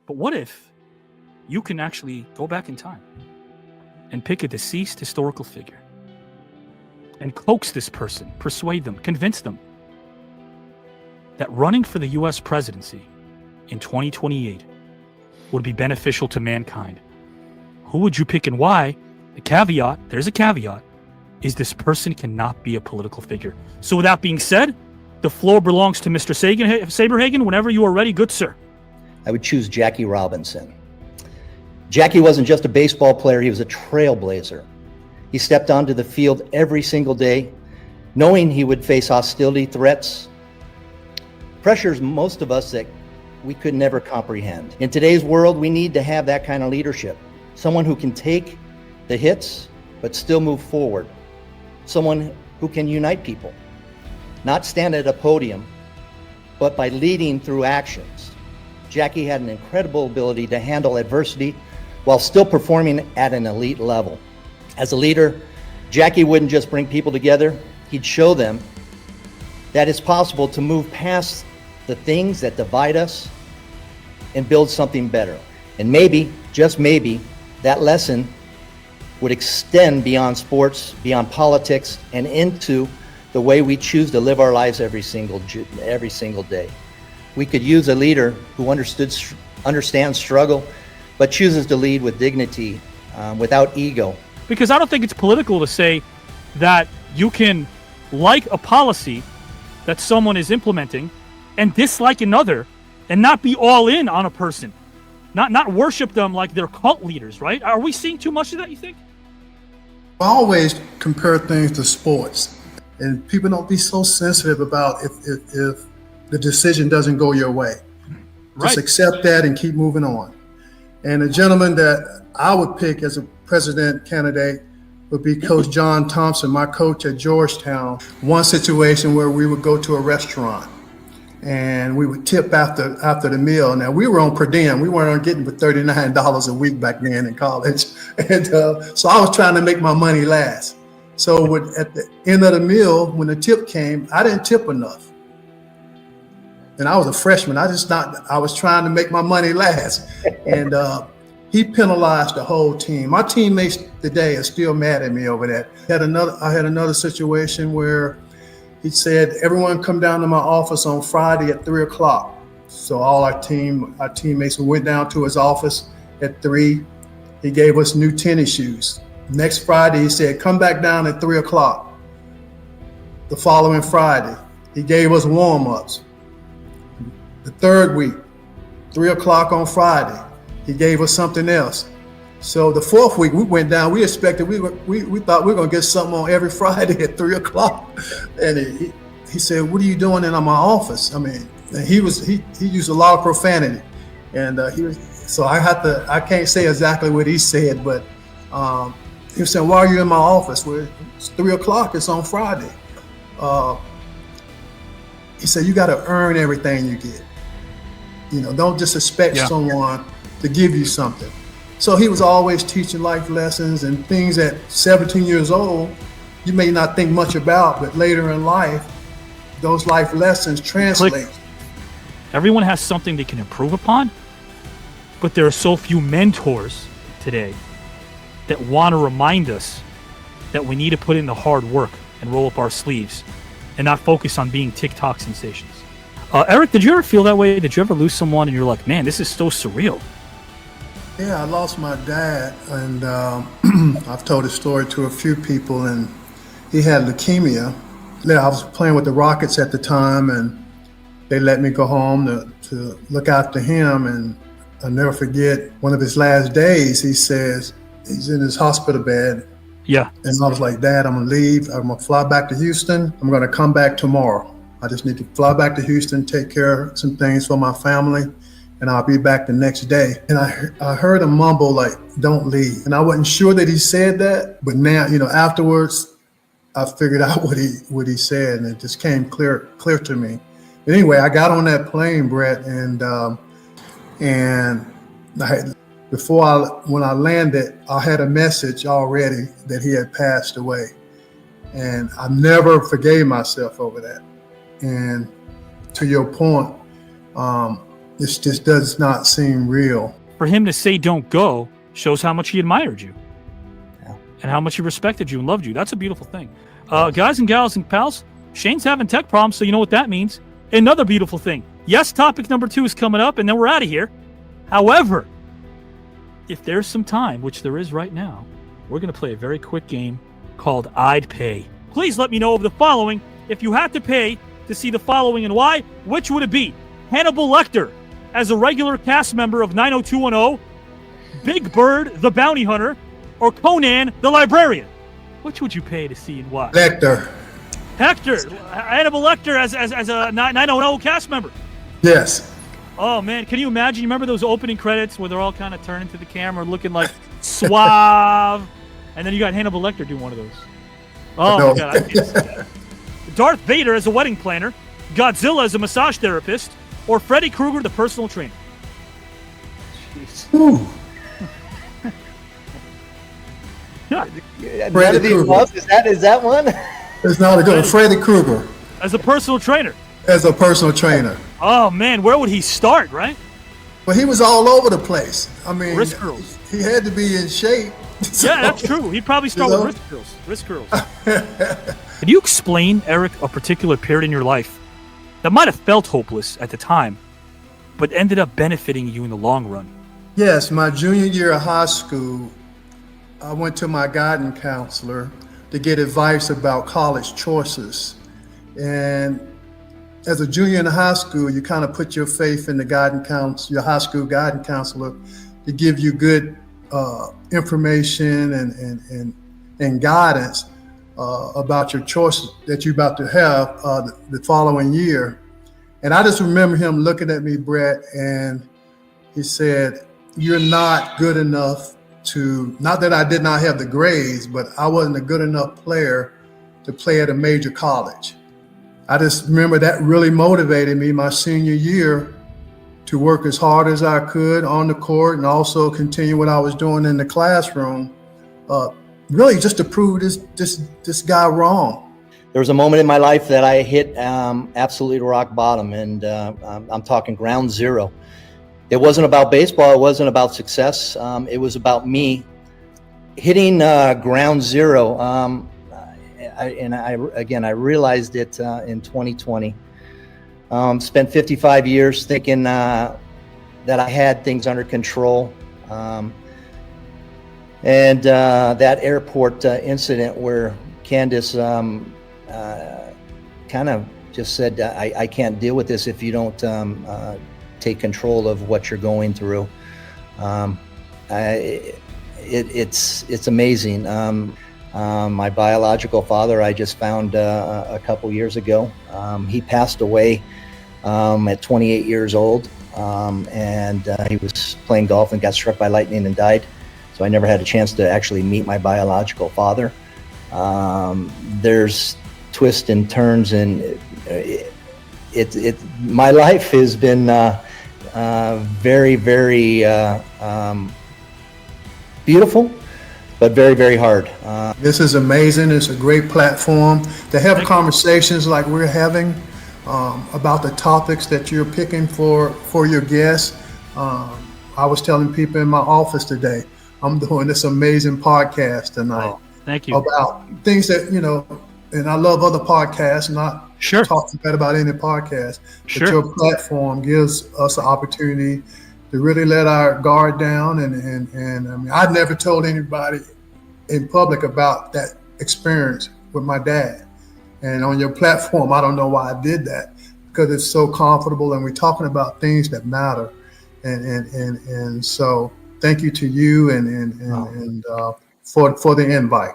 But what if you can actually go back in time and pick a deceased historical figure and coax this person, persuade them, convince them that running for the US presidency in 2028 would be beneficial to mankind? Who would you pick and why? The caveat, there's a caveat, is this person cannot be a political figure. So with that being said, the floor belongs to Mr. Saberhagen. Whenever you are ready, good sir. I would choose Jackie Robinson. Jackie wasn't just a baseball player, he was a trailblazer. He stepped onto the field every single day, knowing he would face hostility, threats, pressures most of us that we could never comprehend. In today's world, we need to have that kind of leadership. Someone who can take the hits, but still move forward. Someone who can unite people, not stand at a podium, but by leading through actions. Jackie had an incredible ability to handle adversity while still performing at an elite level. As a leader, Jackie wouldn't just bring people together, he'd show them that it's possible to move past the things that divide us and build something better. And maybe, just maybe, that lesson would extend beyond sports, beyond politics, and into the way we choose to live our lives every single day. We could use a leader who understands struggle, but chooses to lead with dignity, without ego. Because I don't think it's political to say that you can like a policy that someone is implementing and dislike another and not be all in on a person. Not worship them like they're cult leaders, right? Are we seeing too much of that, you think? I always compare things to sports, and people don't be so sensitive about if the decision doesn't go your way. Right. Just accept that and keep moving on. And the gentleman that I would pick as a president candidate would be Coach John Thompson, my coach at Georgetown. One situation where we would go to a restaurant and we would tip after the meal. Now, we were on per diem. We weren't getting for $39 a week back then in college. And so I was trying to make my money last. So at the end of the meal, when the tip came, I didn't tip enough. And I was a freshman. I was trying to make my money last. And he penalized the whole team. My teammates today are still mad at me over that. I had another situation where he said, everyone come down to my office on Friday at 3:00. So all our teammates went down to his office at 3. He gave us new tennis shoes. Next Friday, he said, come back down at 3:00. The following Friday, he gave us warm-ups. The third week, 3:00 on Friday, he gave us something else. So the fourth week we went down. We expected we thought we were gonna get something on every Friday at 3:00, and he said, "What are you doing in my office?" I mean, he used a lot of profanity, and I can't say exactly what he said, but he was saying, "Why are you in my office? Well, it's 3:00. It's on Friday." He said, "You got to earn everything you get. Don't just expect someone to give you something." So he was always teaching life lessons and things at 17 years old you may not think much about, but later in life, those life lessons translate. Everyone has something they can improve upon, but there are so few mentors today that want to remind us that we need to put in the hard work and roll up our sleeves and not focus on being TikTok sensations. Eric, did you ever feel that way? Did you ever lose someone and you're like, man, this is so surreal? Yeah, I lost my dad, and I've told the story to a few people, and he had leukemia. I was playing with the Rockets at the time, and they let me go home to look after him, and I'll never forget one of his last days. He says, he's in his hospital bed. Yeah. And I was like, Dad, I'm gonna leave. I'm gonna fly back to Houston. I'm gonna come back tomorrow. I just need to fly back to Houston, take care of some things for my family, and I'll be back the next day. And I heard him mumble like, don't leave. And I wasn't sure that he said that, but now, afterwards, I figured out what he said, and it just came clear to me. But anyway, I got on that plane, Bret, and when I landed, I had a message already that he had passed away. And I never forgave myself over that. And to your point, This just does not seem real. For him to say don't go shows how much he admired you. Yeah. And how much he respected you and loved you. That's a beautiful thing. Guys and gals and pals, Shane's having tech problems, so you know what that means. Another beautiful thing. Yes, topic number 2 is coming up, and then we're out of here. However, if there's some time, which there is right now, we're going to play a very quick game called I'd Pay. Please let me know of the following. If you had to pay to see the following and why, which would it be? Hannibal Lecter as a regular cast member of 90210, Big Bird, the bounty hunter, or Conan, the librarian? Which would you pay to see and why? Lecter. Hannibal Lecter as a 90210 cast member. Yes. Oh, man. Can you imagine? You remember those opening credits where they're all kind of turning to the camera looking like suave? And then you got Hannibal Lecter doing one of those. Oh, No. my God. I can't see that. Darth Vader as a wedding planner, Godzilla as a massage therapist, or Freddy Krueger, the personal trainer? Ooh. Yeah. None of these Krueger. ones? Is that one? It's not a good one. Freddy Krueger As a personal trainer. as a personal trainer. Oh, man. Where would he start, right? But he was all over the place. I mean, Wrist curls. he had to be in shape. Yeah, that's true. He'd probably start You know? with wrist curls. Can you explain, Eric, a particular period in your life that might have felt hopeless at the time, but ended up benefiting you in the long run? Yes, my junior year of high school, I went to my guidance counselor to get advice about college choices. And as a junior in high school, you kind of put your faith in the your high school guidance counselor to give you good information and guidance about your choices that you're about to have the following year. And I just remember him looking at me, Bret, and he said, "You're not good enough to," not that I did not have the grades, but I wasn't a good enough player to play at a major college. I just remember that really motivated me my senior year to work as hard as I could on the court and also continue what I was doing in the classroom, really just to prove this guy wrong. There was a moment in my life that I hit absolutely rock bottom, and I'm talking ground zero. It wasn't about baseball. It wasn't about success. It was about me hitting ground zero. I realized it in 2020. Spent 55 years thinking that I had things under control. And that airport incident where Candace kind of just said, I can't deal with this if you don't take control of what you're going through. It's amazing. My biological father, I just found a couple years ago. He passed away at 28 years old, and he was playing golf and got struck by lightning and died. So I never had a chance to actually meet my biological father. There's twists and turns, and my life has been very, very beautiful, but very, very hard. This is amazing. It's a great platform to have conversations like we're having about the topics that you're picking for your guests. I was telling people in my office today, I'm doing this amazing podcast tonight. Oh, thank you. About things that, and I love other podcasts, not talking bad about any podcast, but your platform gives us an opportunity to really let our guard down. And I mean, I'd never told anybody in public about that experience with my dad. And on your platform, I don't know why I did that, because it's so comfortable and we're talking about things that matter. And so thank you to you and for the invite.